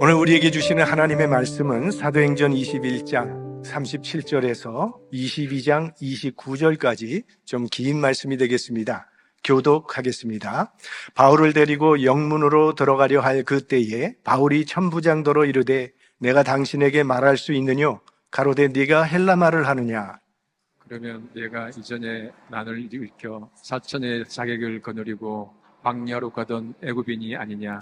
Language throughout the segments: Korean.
오늘 우리에게 주시는 하나님의 말씀은 사도행전 21장 37절에서 22장 29절까지 좀 긴 말씀이 되겠습니다. 교독하겠습니다. 바울을 데리고 영문으로 들어가려 할 그때에 바울이 천부장도로 이르되 내가 당신에게 말할 수 있느뇨? 가로되 네가 헬라 말을 하느냐? 그러면 내가 이전에 난을 일으켜 사천의 자객을 거느리고 광야로 가던 애굽인이 아니냐?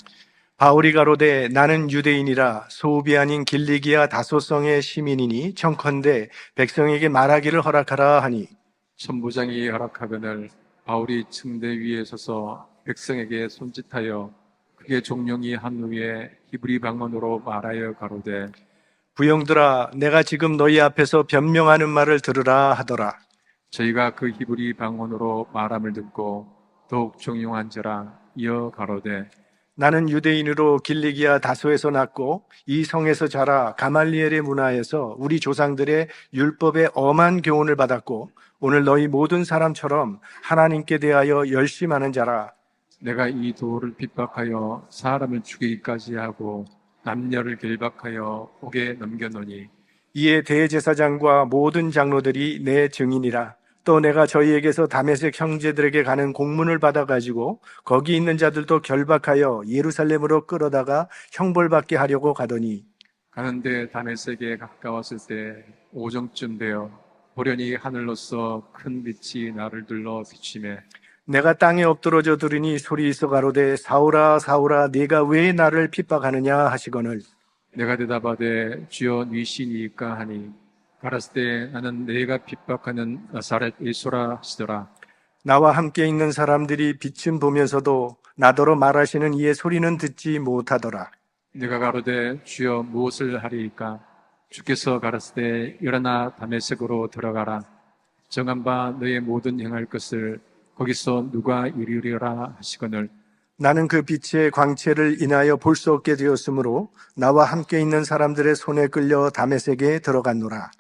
바울이 가로되 나는 유대인이라 소읍이 아닌 길리기아 다소성의 시민이니 청컨대 백성에게 말하기를 허락하라 하니 천부장이 허락하거늘 바울이 층대 위에 서서 백성에게 손짓하여 그게 종령이 한 후에 히브리 방언으로 말하여 가로되 부용들아 내가 지금 너희 앞에서 변명하는 말을 들으라 하더라. 저희가 그 히브리 방언으로 말함을 듣고 더욱 종용한지라 이어 가로되 나는 유대인으로 길리기아 다소에서 났고 이 성에서 자라 가말리엘의 문화에서 우리 조상들의 율법의 엄한 교훈을 받았고 오늘 너희 모든 사람처럼 하나님께 대하여 열심하는 자라. 내가 이 도를 핍박하여 사람을 죽이기까지 하고 남녀를 결박하여 옥에 넘겨놓으니 이에 대제사장과 모든 장로들이 내 증인이라. 또 내가 저희에게서 다메섹 형제들에게 가는 공문을 받아가지고 거기 있는 자들도 결박하여 예루살렘으로 끌어다가 형벌받게 하려고 가더니 가는데 다메섹에 가까웠을 때 오정쯤 되어 보련히 하늘로서 큰 빛이 나를 둘러 비치매 내가 땅에 엎드러져 들으니 소리 있어 가로되 사울아 사울아 네가 왜 나를 핍박하느냐 하시거늘 내가 대답하되 주여 니시니까 하니 가라스 때 나는 내가 핍박하는 나사렛 예수라 하시더라. 나와 함께 있는 사람들이 빛은 보면서도 나더러 말하시는 이의 소리는 듣지 못하더라. 내가 가로되 주여 무엇을 하리이까? 주께서 가라스 때 일어나 다메섹으로 들어가라. 정한 바 너의 모든 행할 것을 거기서 누가 이루리라 하시거늘 나는 그 빛의 광채를 인하여 볼 수 없게 되었으므로 나와 함께 있는 사람들의 손에 끌려 다메섹에 들어갔노라.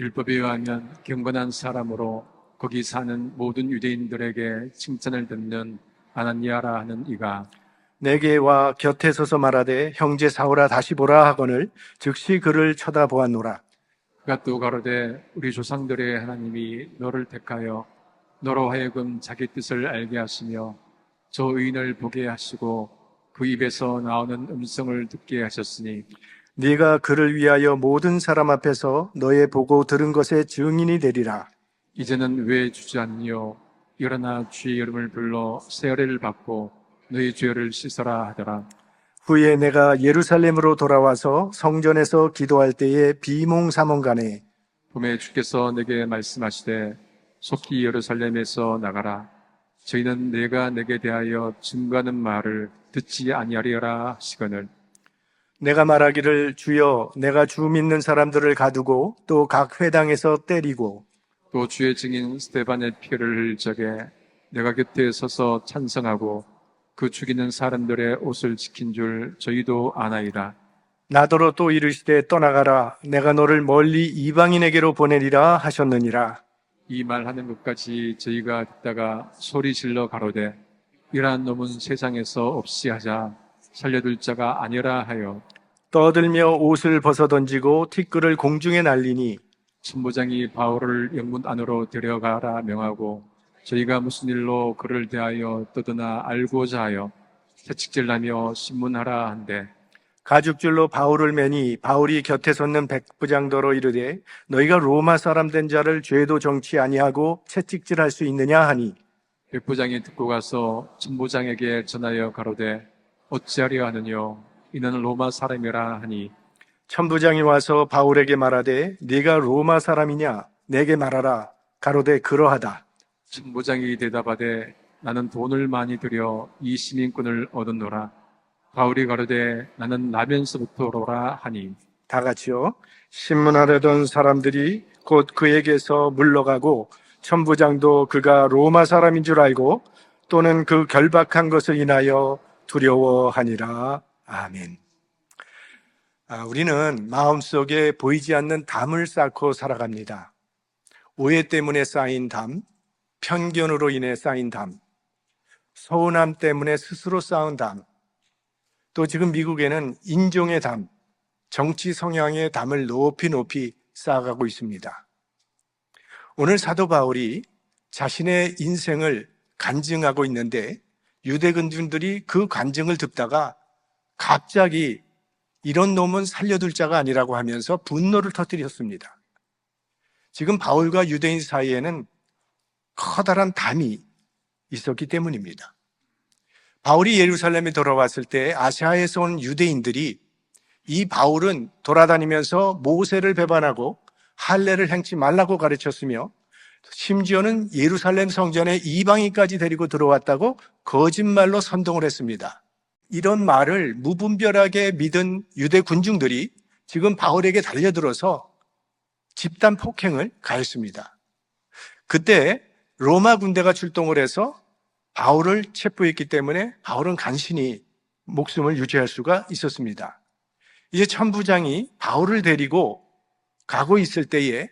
율법에 의하면 경건한 사람으로 거기 사는 모든 유대인들에게 칭찬을 듣는 아나니아라 하는 이가 내게 와 곁에 서서 말하되 형제 사울아 다시 보라 하거늘 즉시 그를 쳐다보았노라. 그가 또 가로되 우리 조상들의 하나님이 너를 택하여 너로 하여금 자기 뜻을 알게 하시며 저 의인을 보게 하시고 그 입에서 나오는 음성을 듣게 하셨으니 네가 그를 위하여 모든 사람 앞에서 너의 보고 들은 것의 증인이 되리라. 이제는 왜 주저앉니요? 일어나 주의 이름을 불러 세례를 받고 너희 죄를 씻어라 하더라. 후에 내가 예루살렘으로 돌아와서 성전에서 기도할 때에 비몽사몽간에 봄에 주께서 내게 말씀하시되 속히 예루살렘에서 나가라. 저희는 내가 내게 대하여 증거하는 말을 듣지 아니하리라 하시거늘 내가 말하기를 주여 내가 주 믿는 사람들을 가두고 또 각 회당에서 때리고 또 주의 증인 스테반의 피를 흘릴 적에 내가 곁에 서서 찬성하고 그 죽이는 사람들의 옷을 지킨 줄 저희도 아나이다. 나더러 또 이르시되 떠나가라 내가 너를 멀리 이방인에게로 보내리라 하셨느니라. 이 말하는 것까지 저희가 듣다가 소리 질러 가로되 이러한 놈은 세상에서 없이 하자 살려둘 자가 아니라 하여 떠들며 옷을 벗어 던지고 티끌을 공중에 날리니 천부장이 바울을 영문 안으로 데려가라 명하고 저희가 무슨 일로 그를 대하여 떠드나 알고자 하여 채찍질하며 신문하라 한대 가죽줄로 바울을 매니 바울이 곁에 섰는 백부장더러 이르되 너희가 로마 사람 된 자를 죄도 정치 아니하고 채찍질할 수 있느냐 하니 백부장이 듣고 가서 천부장에게 전하여 가로되 어찌하려 하느뇨 이는 로마 사람이라 하니 천부장이 와서 바울에게 말하되 네가 로마 사람이냐 내게 말하라 가로되 그러하다. 천부장이 대답하되 나는 돈을 많이 들여 이 시민권을 얻었노라. 바울이 가로되 나는 나면서부터로라 하니 다 같이요. 신문하려던 사람들이 곧 그에게서 물러가고 천부장도 그가 로마 사람인 줄 알고 또는 그 결박한 것을 인하여 두려워하니라. 아멘. 우리는 마음속에 보이지 않는 담을 쌓고 살아갑니다. 오해 때문에 쌓인 담, 편견으로 인해 쌓인 담, 서운함 때문에 스스로 쌓은 담, 또 지금 미국에는 인종의 담, 정치 성향의 담을 높이 쌓아가고 있습니다. 오늘 사도 바울이 자신의 인생을 간증하고 있는데 유대 군중들이 그 간증을 듣다가 갑자기 이런 놈은 살려둘 자가 아니라고 하면서 분노를 터뜨렸습니다. 지금 바울과 유대인 사이에는 커다란 담이 있었기 때문입니다. 바울이 예루살렘에 돌아왔을 때 아시아에서 온 유대인들이 이 바울은 돌아다니면서 모세를 배반하고 할례를 행치 말라고 가르쳤으며 심지어는 예루살렘 성전에 이방인까지 데리고 들어왔다고 거짓말로 선동을 했습니다. 이런 말을 무분별하게 믿은 유대 군중들이 지금 바울에게 달려들어서 집단 폭행을 가했습니다. 그때 로마 군대가 출동을 해서 바울을 체포했기 때문에 바울은 간신히 목숨을 유지할 수가 있었습니다. 이제 천부장이 바울을 데리고 가고 있을 때에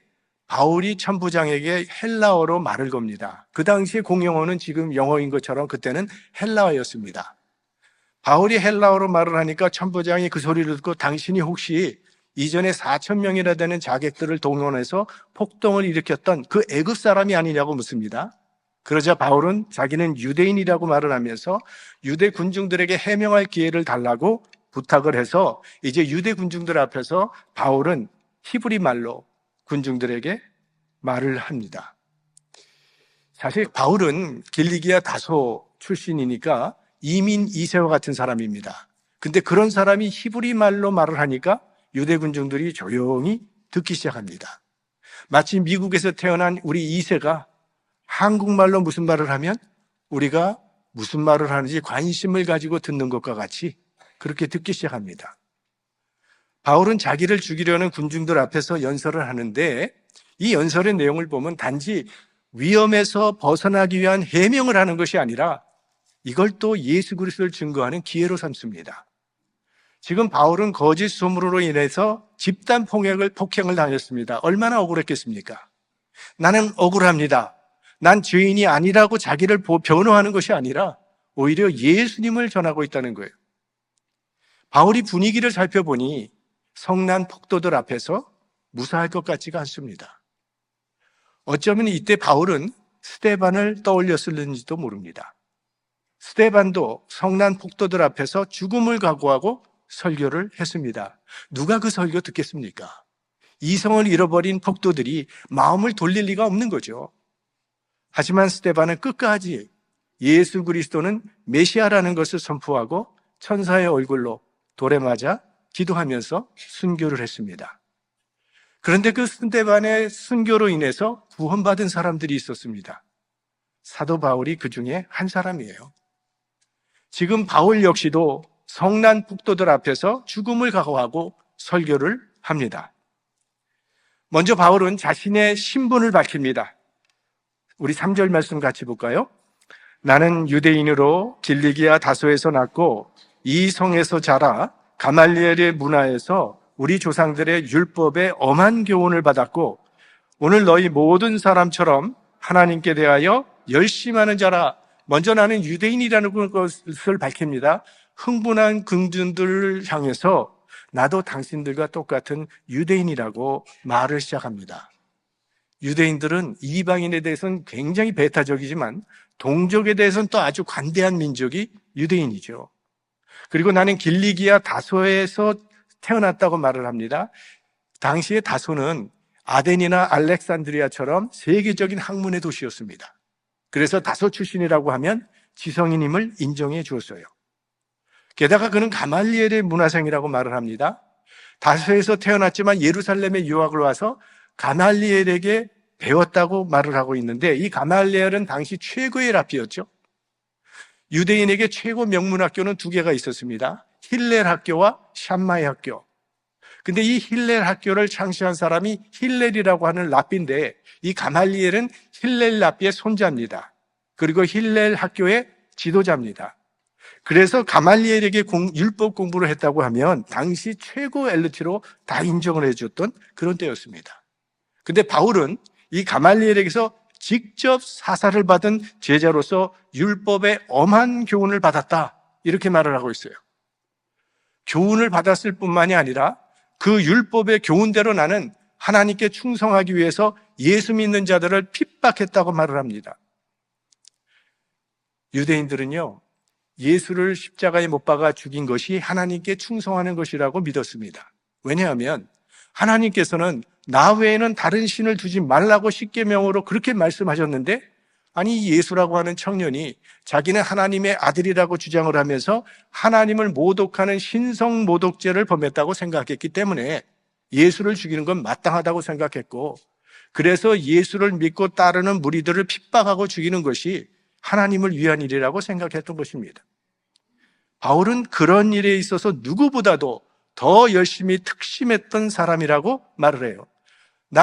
바울이 천부장에게 헬라어로 말을 겁니다. 그 당시에 공용어는 지금 영어인 것처럼 그때는 헬라어였습니다. 바울이 헬라어로 말을 하니까 천부장이 그 소리를 듣고 당신이 혹시 이전에 4,000명이나 되는 자객들을 동원해서 폭동을 일으켰던 그 애굽 사람이 아니냐고 묻습니다. 그러자 바울은 자기는 유대인이라고 말을 하면서 유대 군중들에게 해명할 기회를 달라고 부탁을 해서 이제 유대 군중들 앞에서 바울은 히브리 말로 군중들에게 말을 합니다. 사실 바울은 길리기아 다소 출신이니까 이민 2세와 같은 사람입니다. 근데 그런 사람이 히브리 말로 말을 하니까 유대 군중들이 조용히 듣기 시작합니다. 마치 미국에서 태어난 우리 2세가 한국말로 무슨 말을 하면 우리가 무슨 말을 하는지 관심을 가지고 듣는 것과 같이 그렇게 듣기 시작합니다. 바울은 자기를 죽이려는 군중들 앞에서 연설을 하는데 이 연설의 내용을 보면 단지 위험에서 벗어나기 위한 해명을 하는 것이 아니라 이걸 또 예수 그리스도를 증거하는 기회로 삼습니다. 지금 바울은 거짓 소문으로 인해서 집단 폭행을 당했습니다. 얼마나 억울했겠습니까? 나는 억울합니다. 난 죄인이 아니라고 자기를 변호하는 것이 아니라 오히려 예수님을 전하고 있다는 거예요. 바울이 분위기를 살펴보니 성난 폭도들 앞에서 무사할 것 같지가 않습니다. 어쩌면 이때 바울은 스데반을 떠올렸을는지도 모릅니다. 스데반도 성난 폭도들 앞에서 죽음을 각오하고 설교를 했습니다. 누가 그 설교 듣겠습니까? 이성을 잃어버린 폭도들이 마음을 돌릴 리가 없는 거죠. 하지만 스데반은 끝까지 예수 그리스도는 메시아라는 것을 선포하고 천사의 얼굴로 돌에 맞아 기도하면서 순교를 했습니다. 그런데 그 스데반의 순교로 인해서 구원받은 사람들이 있었습니다. 사도 바울이 그 중에 한 사람이에요. 지금 바울 역시도 성난 폭도들 앞에서 죽음을 각오하고 설교를 합니다. 먼저 바울은 자신의 신분을 밝힙니다. 우리 3절 말씀 같이 볼까요? 나는 유대인으로 길리기아 다소에서 났고 이 성에서 자라 가말리엘의 문화에서 우리 조상들의 율법에 엄한 교훈을 받았고 오늘 너희 모든 사람처럼 하나님께 대하여 열심하는 자라. 먼저 나는 유대인이라는 것을 밝힙니다. 흥분한 군중들을 향해서 나도 당신들과 똑같은 유대인이라고 말을 시작합니다. 유대인들은 이방인에 대해서는 굉장히 배타적이지만 동족에 대해서는 또 아주 관대한 민족이 유대인이죠. 그리고 나는 길리기아 다소에서 태어났다고 말을 합니다. 당시에 다소는 아덴이나 알렉산드리아처럼 세계적인 학문의 도시였습니다. 그래서 다소 출신이라고 하면 지성인임을 인정해 주었어요. 게다가 그는 가말리엘의 문화생이라고 말을 합니다. 다소에서 태어났지만 예루살렘에 유학을 와서 가말리엘에게 배웠다고 말을 하고 있는데 이 가말리엘은 당시 최고의 랍비였죠. 유대인에게 최고 명문 학교는 두 개가 있었습니다. 힐렐 학교와 샴마이 학교. 근데 이 힐렐 학교를 창시한 사람이 힐렐이라고 하는 랍비인데 이 가말리엘은 힐렐 랍비의 손자입니다. 그리고 힐렐 학교의 지도자입니다. 그래서 가말리엘에게 율법 공부를 했다고 하면 당시 최고 엘리트로 다 인정을 해줬던 그런 때였습니다. 근데 바울은 이 가말리엘에게서 직접 사사를 받은 제자로서 율법의 엄한 교훈을 받았다. 이렇게 말을 하고 있어요. 교훈을 받았을 뿐만이 아니라 그 율법의 교훈대로 나는 하나님께 충성하기 위해서 예수 믿는 자들을 핍박했다고 말을 합니다. 유대인들은요, 예수를 십자가에 못 박아 죽인 것이 하나님께 충성하는 것이라고 믿었습니다. 왜냐하면 하나님께서는 나 외에는 다른 신을 두지 말라고 십계명으로 그렇게 말씀하셨는데, 아니 예수라고 하는 청년이 자기는 하나님의 아들이라고 주장을 하면서 하나님을 모독하는 신성 모독죄를 범했다고 생각했기 때문에 예수를 죽이는 건 마땅하다고 생각했고, 그래서 예수를 믿고 따르는 무리들을 핍박하고 죽이는 것이 하나님을 위한 일이라고 생각했던 것입니다. 바울은 그런 일에 있어서 누구보다도 더 열심히 특심했던 사람이라고 말을 해요.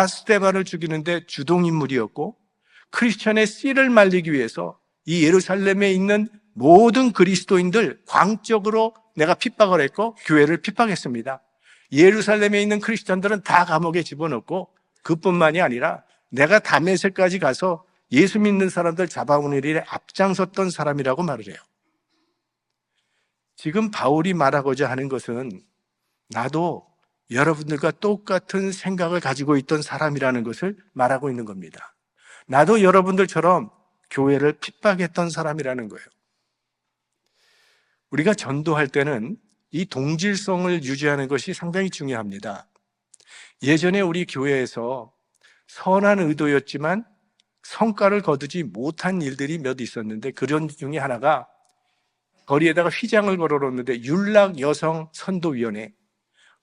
스데반을 죽이는데 주동인물이었고, 크리스천의 씨를 말리기 위해서 이 예루살렘에 있는 모든 그리스도인들 광적으로 내가 핍박을 했고 교회를 핍박했습니다. 예루살렘에 있는 크리스천들은 다 감옥에 집어넣고, 그뿐만이 아니라 내가 다메섹까지 가서 예수 믿는 사람들 잡아오는 일에 앞장섰던 사람이라고 말을 해요. 지금 바울이 말하고자 하는 것은 나도 여러분들과 똑같은 생각을 가지고 있던 사람이라는 것을 말하고 있는 겁니다. 나도 여러분들처럼 교회를 핍박했던 사람이라는 거예요. 우리가 전도할 때는 이 동질성을 유지하는 것이 상당히 중요합니다. 예전에 우리 교회에서 선한 의도였지만 성과를 거두지 못한 일들이 몇 있었는데, 그런 중에 하나가 거리에다가 휘장을 걸어놓는데 율락 여성 선도위원회,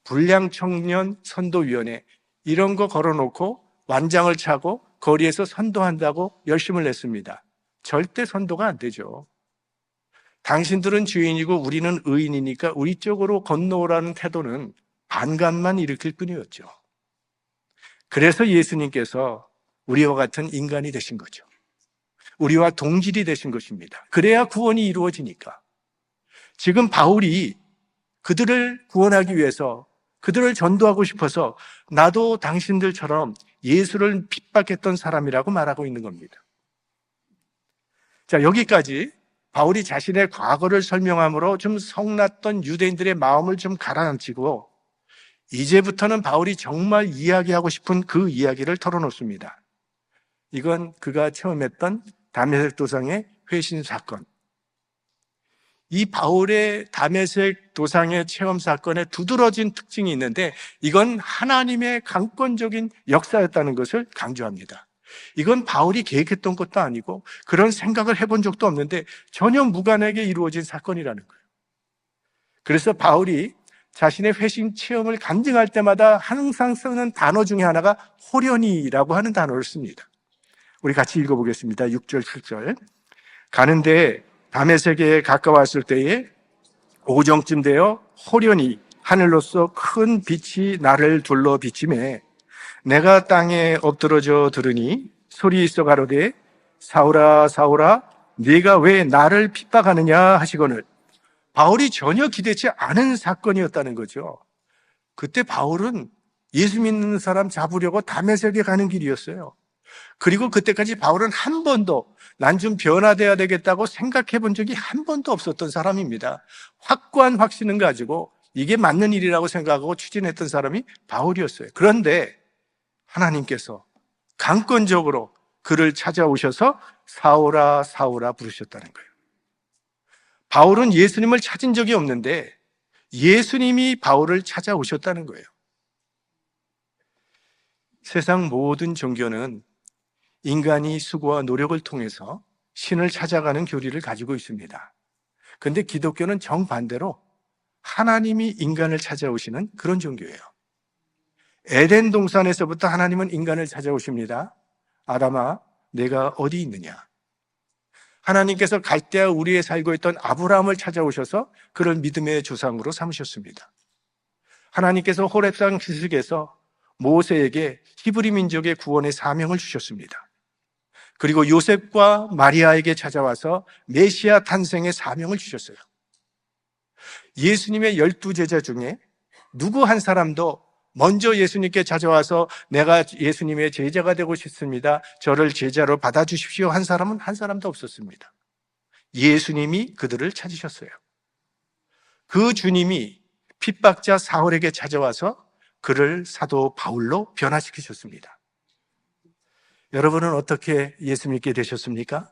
불량 청년 선도위원회 이런 거 걸어놓고 완장을 차고 거리에서 선도한다고 열심을 냈습니다. 절대 선도가 안 되죠. 당신들은 죄인이고 우리는 의인이니까 우리 쪽으로 건너오라는 태도는 반감만 일으킬 뿐이었죠. 그래서 예수님께서 우리와 같은 인간이 되신 거죠. 우리와 동질이 되신 것입니다. 그래야 구원이 이루어지니까. 지금 바울이 그들을 구원하기 위해서, 그들을 전도하고 싶어서 나도 당신들처럼 예수를 핍박했던 사람이라고 말하고 있는 겁니다. 자, 여기까지 바울이 자신의 과거를 설명함으로 좀 성났던 유대인들의 마음을 좀 가라앉히고, 이제부터는 바울이 정말 이야기하고 싶은 그 이야기를 털어놓습니다. 이건 그가 처음 했던 다메섹 도상의 회신 사건. 이 바울의 다메섹 도상의 체험 사건에 두드러진 특징이 있는데, 이건 하나님의 강권적인 역사였다는 것을 강조합니다. 이건 바울이 계획했던 것도 아니고 그런 생각을 해본 적도 없는데 전혀 무관하게 이루어진 사건이라는 거예요. 그래서 바울이 자신의 회심 체험을 간증할 때마다 항상 쓰는 단어 중에 하나가 호련히라고 하는 단어를 씁니다. 우리 같이 읽어보겠습니다. 6절, 7절. 가는데 다메섹에 가까웠을 때에 오정쯤 되어 호련히 하늘로서 큰 빛이 나를 둘러 비치매 내가 땅에 엎드러져 들으니 소리 있어 가로되 사울아 사울아 네가 왜 나를 핍박하느냐 하시거늘. 바울이 전혀 기대치 않은 사건이었다는 거죠. 그때 바울은 예수 믿는 사람 잡으려고 다메섹에 가는 길이었어요. 그리고 그때까지 바울은 한 번도 난 좀 변화돼야 되겠다고 생각해 본 적이 한 번도 없었던 사람입니다. 확고한 확신을 가지고 이게 맞는 일이라고 생각하고 추진했던 사람이 바울이었어요. 그런데 하나님께서 강권적으로 그를 찾아오셔서 사울아 사울아 부르셨다는 거예요. 바울은 예수님을 찾은 적이 없는데 예수님이 바울을 찾아오셨다는 거예요. 세상 모든 종교는 인간이 수고와 노력을 통해서 신을 찾아가는 교리를 가지고 있습니다. 그런데 기독교는 정반대로 하나님이 인간을 찾아오시는 그런 종교예요. 에덴 동산에서부터 하나님은 인간을 찾아오십니다. 아담아, 내가 어디 있느냐? 하나님께서 갈대아 우리에 살고 있던 아브라함을 찾아오셔서 그를 믿음의 조상으로 삼으셨습니다. 하나님께서 호렙산 기슭에서 모세에게 히브리 민족의 구원의 사명을 주셨습니다. 그리고 요셉과 마리아에게 찾아와서 메시아 탄생의 사명을 주셨어요. 예수님의 12제자 중에 누구 한 사람도 먼저 예수님께 찾아와서 내가 예수님의 제자가 되고 싶습니다, 저를 제자로 받아주십시오 한 사람은 한 사람도 없었습니다. 예수님이 그들을 찾으셨어요. 그 주님이 핍박자 사울에게 찾아와서 그를 사도 바울로 변화시키셨습니다. 여러분은 어떻게 예수 믿게 되셨습니까?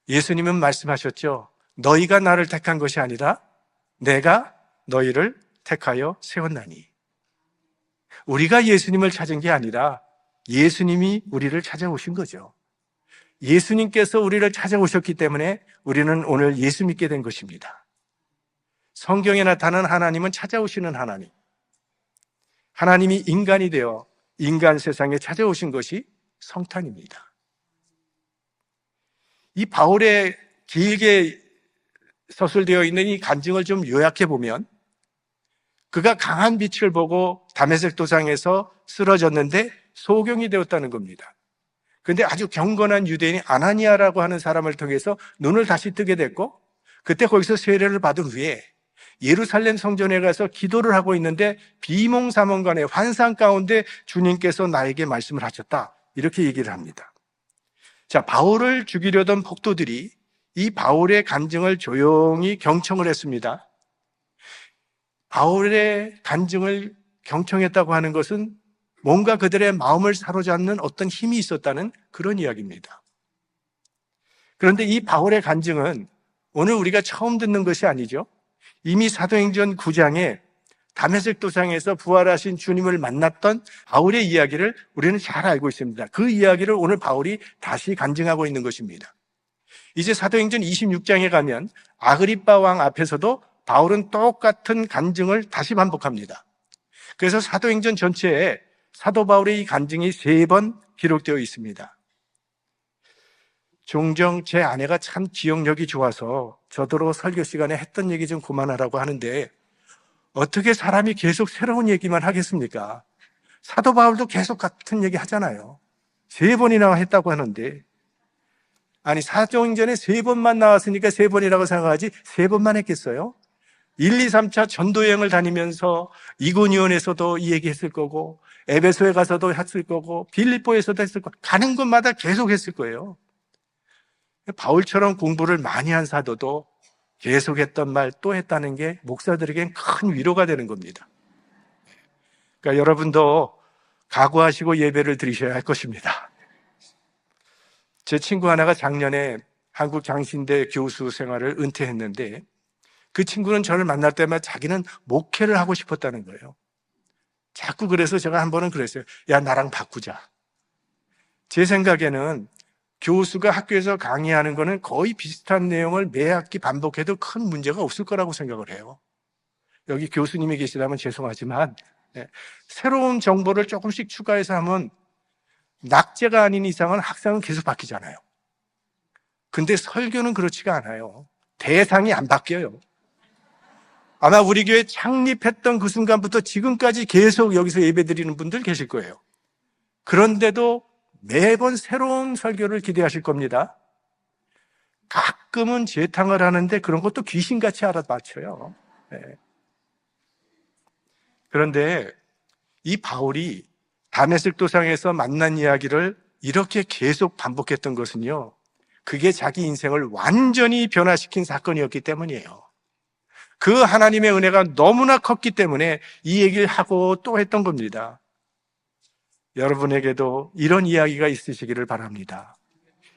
예수님은 말씀하셨죠. 너희가 나를 택한 것이 아니라 내가 너희를 택하여 세웠나니. 우리가 예수님을 찾은 게 아니라 예수님이 우리를 찾아오신 거죠. 예수님께서 우리를 찾아오셨기 때문에 우리는 오늘 예수 믿게 된 것입니다. 성경에 나타나는 하나님은 찾아오시는 하나님. 하나님이 인간이 되어 인간 세상에 찾아오신 것이 성탄입니다. 이 바울의 길게 서술되어 있는 이 간증을 좀 요약해 보면 그가 강한 빛을 보고 다메섹 도상에서 쓰러졌는데 소경이 되었다는 겁니다. 그런데 아주 경건한 유대인이 아나니아라고 하는 사람을 통해서 눈을 다시 뜨게 됐고 그때 거기서 세례를 받은 후에 예루살렘 성전에 가서 기도를 하고 있는데 비몽사몽간의 환상 가운데 주님께서 나에게 말씀을 하셨다. 이렇게 얘기를 합니다. 자, 바울을 죽이려던 폭도들이 이 바울의 간증을 조용히 경청을 했습니다. 바울의 간증을 경청했다고 하는 것은 뭔가 그들의 마음을 사로잡는 어떤 힘이 있었다는 그런 이야기입니다. 그런데 이 바울의 간증은 오늘 우리가 처음 듣는 것이 아니죠. 이미 사도행전 9장에 다메섹 도상에서 부활하신 주님을 만났던 바울의 이야기를 우리는 잘 알고 있습니다. 그 이야기를 오늘 바울이 다시 간증하고 있는 것입니다. 이제 사도행전 26장에 가면 아그리빠 왕 앞에서도 바울은 똑같은 간증을 다시 반복합니다. 그래서 사도행전 전체에 사도 바울의 이 간증이 3번 기록되어 있습니다. 종종 제 아내가 참 기억력이 좋아서 저더러 설교 시간에 했던 얘기 좀 그만하라고 하는데 어떻게 사람이 계속 새로운 얘기만 하겠습니까? 사도 바울도 계속 같은 얘기 하잖아요. 3번이나 했다고 하는데 아니 사도행전에 3번만 나왔으니까 3번이라고 생각하지 3번만 했겠어요? 1, 2, 3차 전도여행을 다니면서 이고니온에서도 이 얘기했을 거고 에베소에 가서도 했을 거고 빌립보에서도 했을 거고 가는 곳마다 계속 했을 거예요. 바울처럼 공부를 많이 한 사도도 계속했던 말 또 했다는 게 목사들에겐 큰 위로가 되는 겁니다. 그러니까 여러분도 각오하시고 예배를 드리셔야 할 것입니다. 제 친구 하나가 작년에 한국 장신대 교수 생활을 은퇴했는데 그 친구는 저를 만날 때마다 자기는 목회를 하고 싶었다는 거예요. 자꾸 그래서 제가 한 번은 그랬어요. 야, 나랑 바꾸자. 제 생각에는 교수가 학교에서 강의하는 거는 거의 비슷한 내용을 매 학기 반복해도 큰 문제가 없을 거라고 생각을 해요. 여기 교수님이 계시다면 죄송하지만 새로운 정보를 조금씩 추가해서 하면 낙제가 아닌 이상은 학생은 계속 바뀌잖아요. 근데 설교는 그렇지가 않아요. 대상이 안 바뀌어요. 아마 우리 교회 창립했던 그 순간부터 지금까지 계속 여기서 예배드리는 분들 계실 거예요. 그런데도 매번 새로운 설교를 기대하실 겁니다. 가끔은 재탕을 하는데 그런 것도 귀신같이 알아맞혀요. 네. 그런데 이 바울이 다메섹 도상에서 만난 이야기를 이렇게 계속 반복했던 것은요, 그게 자기 인생을 완전히 변화시킨 사건이었기 때문이에요. 그 하나님의 은혜가 너무나 컸기 때문에 이 얘기를 하고 또 했던 겁니다. 여러분에게도 이런 이야기가 있으시기를 바랍니다.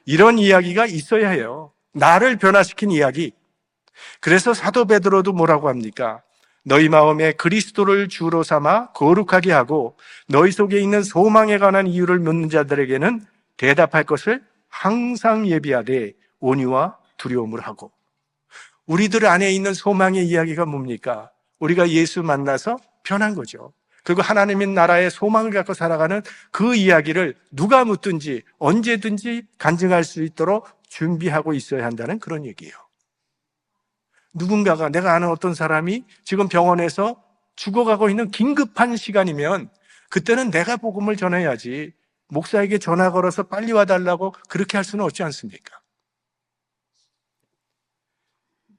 이런 이야기가 있어야 해요. 나를 변화시킨 이야기. 그래서 사도 베드로도 뭐라고 합니까? 너희 마음에 그리스도를 주로 삼아 거룩하게 하고 너희 속에 있는 소망에 관한 이유를 묻는 자들에게는 대답할 것을 항상 예비하되 온유와 두려움을 하고. 우리들 안에 있는 소망의 이야기가 뭡니까? 우리가 예수 만나서 변한 거죠. 그리고 하나님의 나라의 소망을 갖고 살아가는 그 이야기를 누가 묻든지 언제든지 간증할 수 있도록 준비하고 있어야 한다는 그런 얘기예요. 누군가가, 내가 아는 어떤 사람이 지금 병원에서 죽어가고 있는 긴급한 시간이면 그때는 내가 복음을 전해야지 목사에게 전화 걸어서 빨리 와달라고 그렇게 할 수는 없지 않습니까?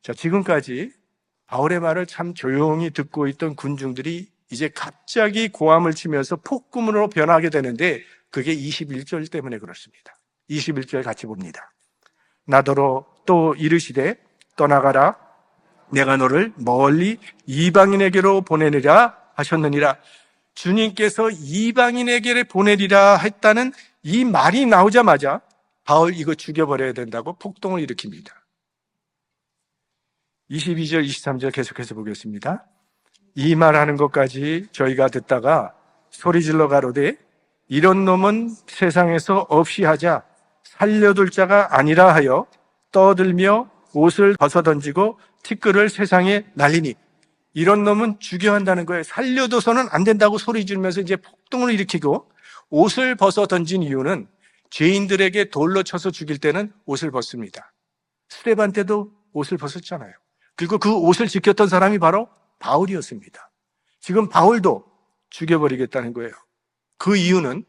자, 지금까지 바울의 말을 참 조용히 듣고 있던 군중들이 이제 갑자기 고함을 치면서 폭군으로 변하게 되는데 그게 21절 때문에 그렇습니다. 21절 같이 봅니다. 나더러 또 이르시되 떠나가라 내가 너를 멀리 이방인에게로 보내리라 하셨느니라. 주님께서 이방인에게 보내리라 했다는 이 말이 나오자마자 바울 이거 죽여버려야 된다고 폭동을 일으킵니다. 22절, 23절 계속해서 보겠습니다. 이 말하는 것까지 저희가 듣다가 소리질러 가로되 이런 놈은 세상에서 없이 하자 살려둘 자가 아니라 하여 떠들며 옷을 벗어던지고 티끌을 세상에 날리니, 이런 놈은 죽여야 한다는 거예요. 살려둬서는 안 된다고 소리 지르면서 이제 폭동을 일으키고, 옷을 벗어던진 이유는 죄인들에게 돌로 쳐서 죽일 때는 옷을 벗습니다. 스데반 때도 옷을 벗었잖아요. 그리고 그 옷을 지켰던 사람이 바로 바울이었습니다. 지금 바울도 죽여버리겠다는 거예요. 그 이유는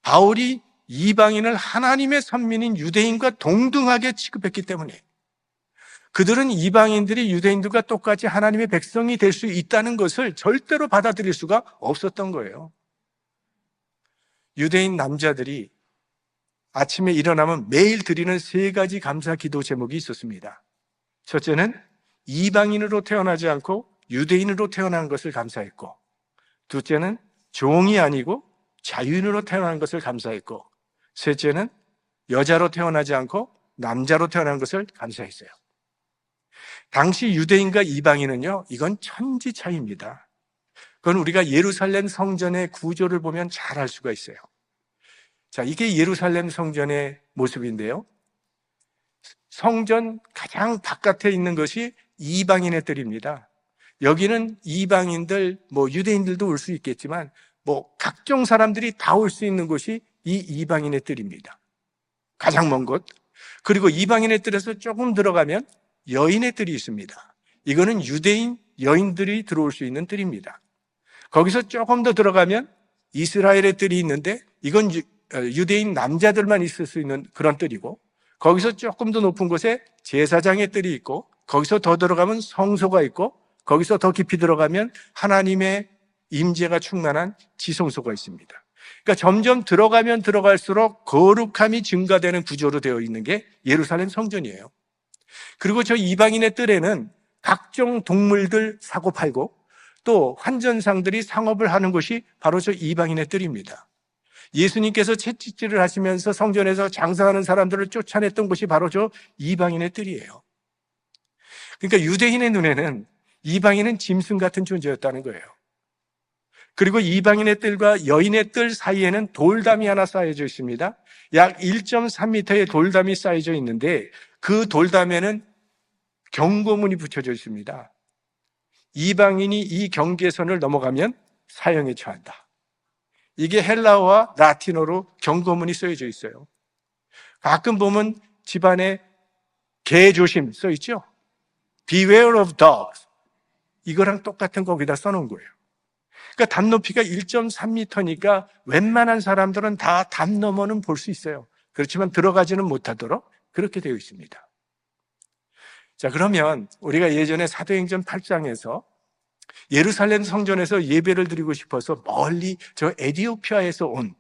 바울이 이방인을 하나님의 선민인 유대인과 동등하게 취급했기 때문에, 그들은 이방인들이 유대인들과 똑같이 하나님의 백성이 될 수 있다는 것을 절대로 받아들일 수가 없었던 거예요. 유대인 남자들이 아침에 일어나면 매일 드리는 3가지 감사 기도 제목이 있었습니다. 첫째는 이방인으로 태어나지 않고 유대인으로 태어난 것을 감사했고, 둘째는 종이 아니고 자유인으로 태어난 것을 감사했고, 셋째는 여자로 태어나지 않고 남자로 태어난 것을 감사했어요. 당시 유대인과 이방인은요, 이건 천지 차이입니다. 그건 우리가 예루살렘 성전의 구조를 보면 잘 알 수가 있어요. 자, 이게 예루살렘 성전의 모습인데요. 성전 가장 바깥에 있는 것이 이방인의 뜰입니다. 여기는 이방인들, 유대인들도 올 수 있겠지만, 각종 사람들이 다 올 수 있는 곳이 이 이방인의 뜰입니다. 가장 먼 곳. 그리고 이방인의 뜰에서 조금 들어가면 여인의 뜰이 있습니다. 이거는 유대인 여인들이 들어올 수 있는 뜰입니다. 거기서 조금 더 들어가면 이스라엘의 뜰이 있는데, 이건 유대인 남자들만 있을 수 있는 그런 뜰이고, 거기서 조금 더 높은 곳에 제사장의 뜰이 있고, 거기서 더 들어가면 성소가 있고, 거기서 더 깊이 들어가면 하나님의 임재가 충만한 지성소가 있습니다. 그러니까 점점 들어가면 들어갈수록 거룩함이 증가되는 구조로 되어 있는 게 예루살렘 성전이에요. 그리고 저 이방인의 뜰에는 각종 동물들 사고 팔고, 또 환전상들이 상업을 하는 곳이 바로 저 이방인의 뜰입니다. 예수님께서 채찍질을 하시면서 성전에서 장사하는 사람들을 쫓아냈던 곳이 바로 저 이방인의 뜰이에요. 그러니까 유대인의 눈에는 이방인은 짐승 같은 존재였다는 거예요. 그리고 이방인의 뜰과 여인의 뜰 사이에는 돌담이 하나 쌓여져 있습니다. 약 1.3m의 돌담이 쌓여져 있는데, 그 돌담에는 경고문이 붙여져 있습니다. 이방인이 이 경계선을 넘어가면 사형에 처한다. 이게 헬라어와 라틴어로 경고문이 써져 있어요. 가끔 보면 집안에 개 조심 써 있죠? Beware of dogs. 이거랑 똑같은 거기다 써놓은 거예요. 그러니까 담 높이가 1.3m니까 웬만한 사람들은 다 담 너머는 볼 수 있어요. 그렇지만 들어가지는 못하도록 그렇게 되어 있습니다. 자, 그러면 우리가 예전에 사도행전 8장에서 예루살렘 성전에서 예배를 드리고 싶어서 멀리 저 에디오피아에서 온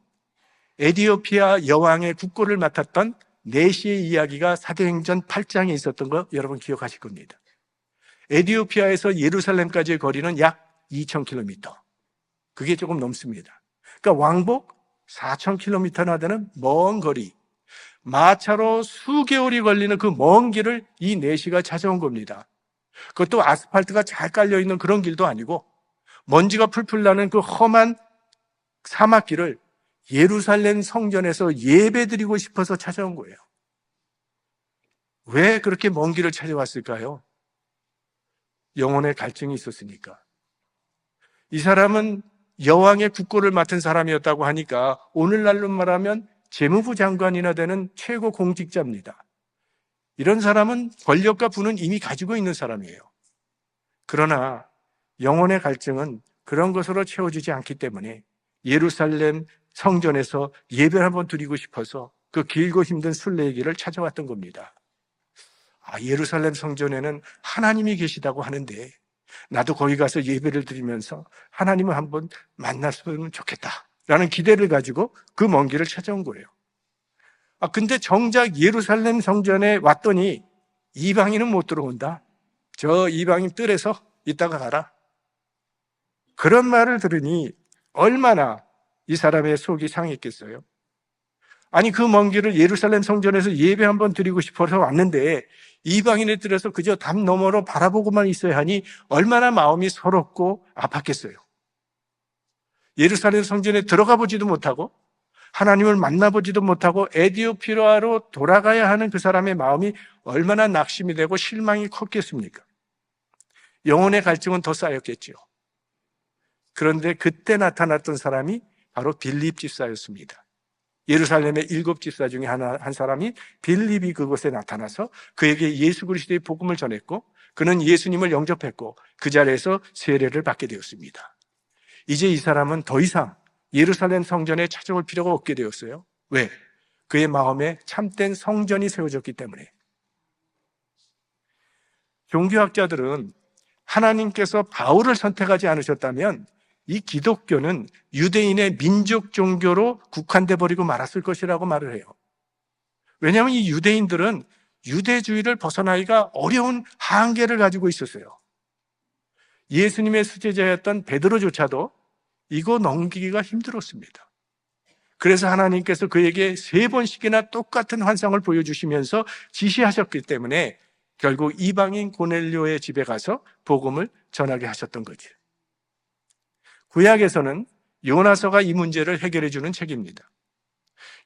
에디오피아 여왕의 국고를 맡았던 네시의 이야기가 사도행전 8장에 있었던 거 여러분 기억하실 겁니다. 에디오피아에서 예루살렘까지의 거리는 약 2,000km. 그게 조금 넘습니다. 그러니까 왕복 4,000km나 되는 먼 거리, 마차로 수개월이 걸리는 그 먼 길을 이 네시가 찾아온 겁니다. 그것도 아스팔트가 잘 깔려있는 그런 길도 아니고 먼지가 풀풀 나는 그 험한 사막길을 예루살렘 성전에서 예배드리고 싶어서 찾아온 거예요. 왜 그렇게 먼 길을 찾아왔을까요? 영혼의 갈증이 있었으니까. 이 사람은 여왕의 국고를 맡은 사람이었다고 하니까 오늘날로 말하면 재무부 장관이나 되는 최고 공직자입니다. 이런 사람은 권력과 부는 이미 가지고 있는 사람이에요. 그러나 영혼의 갈증은 그런 것으로 채워지지 않기 때문에 예루살렘 성전에서 예배를 한번 드리고 싶어서 그 길고 힘든 순례의 길을 찾아왔던 겁니다. 예루살렘 성전에는 하나님이 계시다고 하는데 나도 거기 가서 예배를 드리면서 하나님을 한번 만났으면 좋겠다라는 기대를 가지고 그 먼 길을 찾아온 거예요. 근데 정작 예루살렘 성전에 왔더니 이방인은 못 들어온다. 저 이방인 뜰에서 이따가 가라. 그런 말을 들으니 얼마나 이 사람의 속이 상했겠어요. 아니 그 먼 길을 예루살렘 성전에서 예배 한번 드리고 싶어서 왔는데 이방인의 뜰에서 그저 담 너머로 바라보고만 있어야 하니 얼마나 마음이 서럽고 아팠겠어요. 예루살렘 성전에 들어가 보지도 못하고 하나님을 만나보지도 못하고 에디오피아로 돌아가야 하는 그 사람의 마음이 얼마나 낙심이 되고 실망이 컸겠습니까? 영혼의 갈증은 더 쌓였겠죠. 그런데 그때 나타났던 사람이 바로 빌립 집사였습니다. 예루살렘의 7집사 중에 한 사람이 빌립이 그곳에 나타나서 그에게 예수 그리스도의 복음을 전했고 그는 예수님을 영접했고 그 자리에서 세례를 받게 되었습니다. 이제 이 사람은 더 이상 예루살렘 성전에 찾아올 필요가 없게 되었어요. 왜? 그의 마음에 참된 성전이 세워졌기 때문에. 종교학자들은 하나님께서 바울을 선택하지 않으셨다면 이 기독교는 유대인의 민족 종교로 국한돼 버리고 말았을 것이라고 말을 해요. 왜냐하면 이 유대인들은 유대주의를 벗어나기가 어려운 한계를 가지고 있었어요. 예수님의 수제자였던 베드로조차도 이거 넘기기가 힘들었습니다. 그래서 하나님께서 그에게 3번씩이나 똑같은 환상을 보여주시면서 지시하셨기 때문에 결국 이방인 고넬료의 집에 가서 복음을 전하게 하셨던 거죠. 구약에서는 요나서가 이 문제를 해결해 주는 책입니다.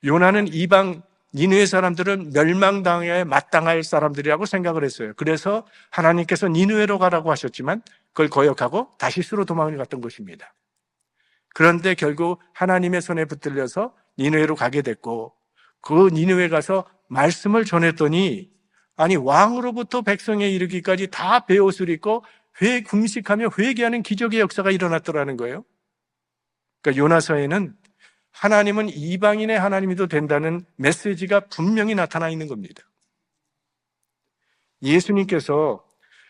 요나는 이방 니느웨 사람들은 멸망당해야 마땅할 사람들이라고 생각을 했어요. 그래서 하나님께서 니느웨로 가라고 하셨지만 그걸 거역하고 다시스로 도망을 갔던 것입니다. 그런데 결국 하나님의 손에 붙들려서 니느웨로 가게 됐고 그 니느웨 가서 말씀을 전했더니 아니 왕으로부터 백성에 이르기까지 다 베옷을 입고 금식하며 회개하는 기적의 역사가 일어났더라는 거예요. 그러니까 요나서에는 하나님은 이방인의 하나님이도 된다는 메시지가 분명히 나타나 있는 겁니다. 예수님께서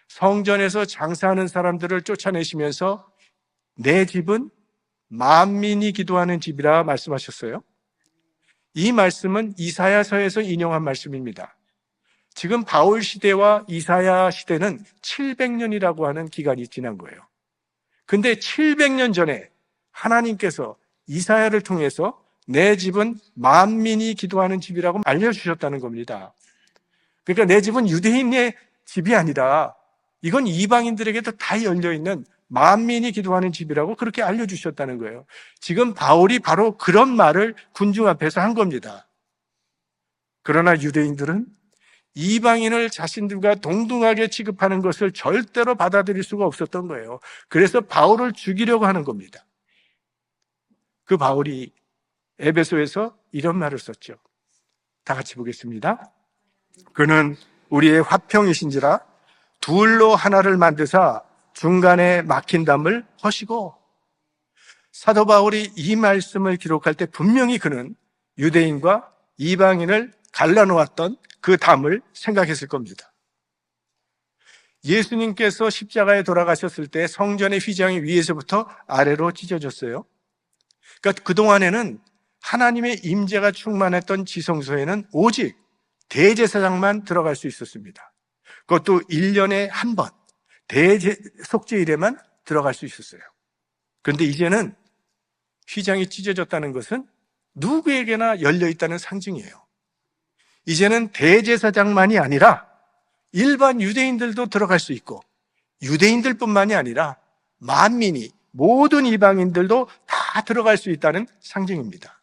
성전에서 장사하는 사람들을 쫓아내시면서 내 집은 만민이 기도하는 집이라 말씀하셨어요. 이 말씀은 이사야서에서 인용한 말씀입니다. 지금 바울 시대와 이사야 시대는 700년이라고 하는 기간이 지난 거예요. 근데 700년 전에 하나님께서 이사야를 통해서 내 집은 만민이 기도하는 집이라고 알려주셨다는 겁니다. 그러니까 내 집은 유대인의 집이 아니라 이건 이방인들에게도 다 열려있는 만민이 기도하는 집이라고 그렇게 알려주셨다는 거예요. 지금 바울이 바로 그런 말을 군중 앞에서 한 겁니다. 그러나 유대인들은 이방인을 자신들과 동등하게 취급하는 것을 절대로 받아들일 수가 없었던 거예요. 그래서 바울을 죽이려고 하는 겁니다. 그 바울이 에베소에서 이런 말을 썼죠. 다 같이 보겠습니다. 그는 우리의 화평이신지라 둘로 하나를 만드사 중간에 막힌 담을 허시고. 사도 바울이 이 말씀을 기록할 때 분명히 그는 유대인과 이방인을 갈라놓았던 그 담을 생각했을 겁니다. 예수님께서 십자가에 돌아가셨을 때 성전의 휘장이 위에서부터 아래로 찢어졌어요. 그러니까 그동안에는 하나님의 임재가 충만했던 지성소에는 오직 대제사장만 들어갈 수 있었습니다. 그것도 1년에 한 번 속죄일에만 들어갈 수 있었어요. 그런데 이제는 휘장이 찢어졌다는 것은 누구에게나 열려있다는 상징이에요. 이제는 대제사장만이 아니라 일반 유대인들도 들어갈 수 있고 유대인들뿐만이 아니라 만민이 모든 이방인들도 다 들어갈 수 있다는 상징입니다.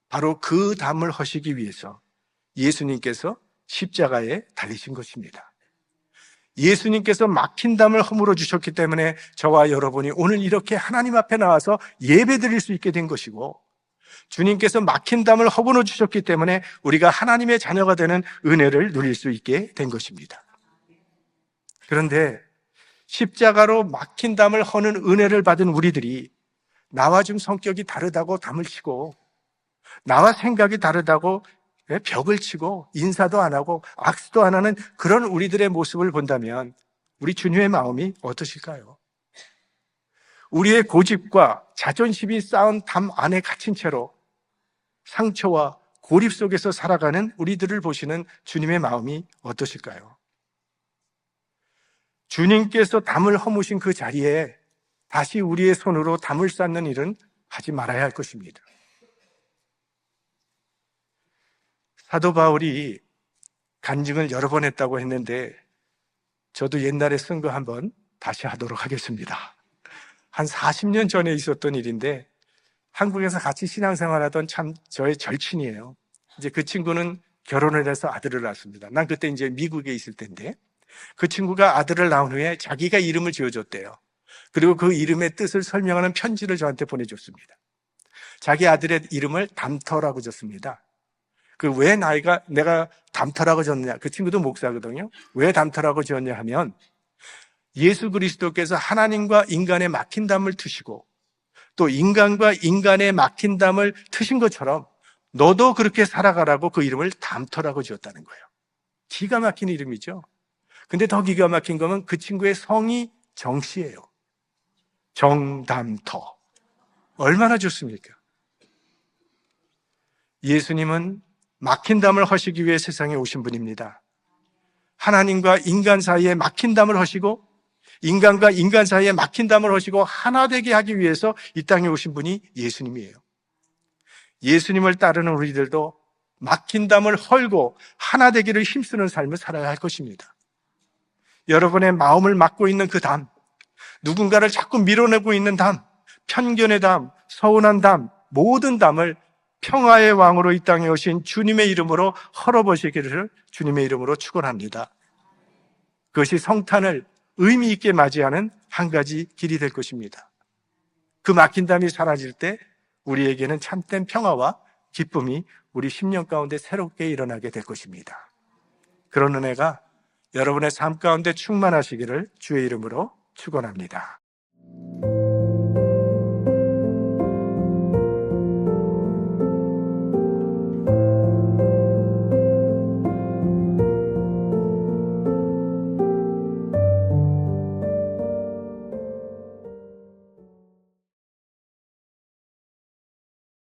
바로 그 담을 허시기 위해서 예수님께서 십자가에 달리신 것입니다. 예수님께서 막힌 담을 허물어 주셨기 때문에 저와 여러분이 오늘 이렇게 하나님 앞에 나와서 예배 드릴 수 있게 된 것이고 주님께서 막힌 담을 허물어 주셨기 때문에 우리가 하나님의 자녀가 되는 은혜를 누릴 수 있게 된 것입니다. 그런데 십자가로 막힌 담을 허는 은혜를 받은 우리들이 나와 좀 성격이 다르다고 담을 치고 나와 생각이 다르다고 벽을 치고 인사도 안 하고 악수도 안 하는 그런 우리들의 모습을 본다면 우리 주님의 마음이 어떠실까요? 우리의 고집과 자존심이 쌓은 담 안에 갇힌 채로 상처와 고립 속에서 살아가는 우리들을 보시는 주님의 마음이 어떠실까요? 주님께서 담을 허무신 그 자리에 다시 우리의 손으로 담을 쌓는 일은 하지 말아야 할 것입니다. 사도 바울이 간증을 여러 번 했다고 했는데 저도 옛날에 쓴 거 한번 다시 하도록 하겠습니다. 한 40년 전에 있었던 일인데 한국에서 같이 신앙생활하던 참 저의 절친이에요. 이제 그 친구는 결혼을 해서 아들을 낳았습니다. 난 그때 이제 미국에 있을 때인데 그 친구가 아들을 낳은 후에 자기가 이름을 지어줬대요. 그리고 그 이름의 뜻을 설명하는 편지를 저한테 보내줬습니다. 자기 아들의 이름을 담터라고 줬습니다. 그 왜 내가 담터라고 줬느냐? 그 친구도 목사거든요. 왜 담터라고 지었냐 하면 예수 그리스도께서 하나님과 인간의 막힌 담을 트시고 또 인간과 인간의 막힌 담을 트신 것처럼 너도 그렇게 살아가라고 그 이름을 담터라고 지었다는 거예요. 기가 막힌 이름이죠. 근데 더 기가 막힌 거는 그 친구의 성이 정씨예요. 정담터. 얼마나 좋습니까? 예수님은 막힌 담을 허시기 위해 세상에 오신 분입니다. 하나님과 인간 사이에 막힌 담을 허시고 인간과 인간 사이에 막힌 담을 허시고 하나 되게 하기 위해서 이 땅에 오신 분이 예수님이에요. 예수님을 따르는 우리들도 막힌 담을 헐고 하나 되기를 힘쓰는 삶을 살아야 할 것입니다. 여러분의 마음을 막고 있는 그 담, 누군가를 자꾸 밀어내고 있는 담, 편견의 담, 서운한 담, 모든 담을 평화의 왕으로 이 땅에 오신 주님의 이름으로 헐어버리기를 주님의 이름으로 축원합니다. 그것이 성탄을 의미 있게 맞이하는 한 가지 길이 될 것입니다. 그 막힌 담이 사라질 때 우리에게는 참된 평화와 기쁨이 우리 심령 가운데 새롭게 일어나게 될 것입니다. 그런 은혜가 여러분의 삶 가운데 충만하시기를 주의 이름으로 축원합니다.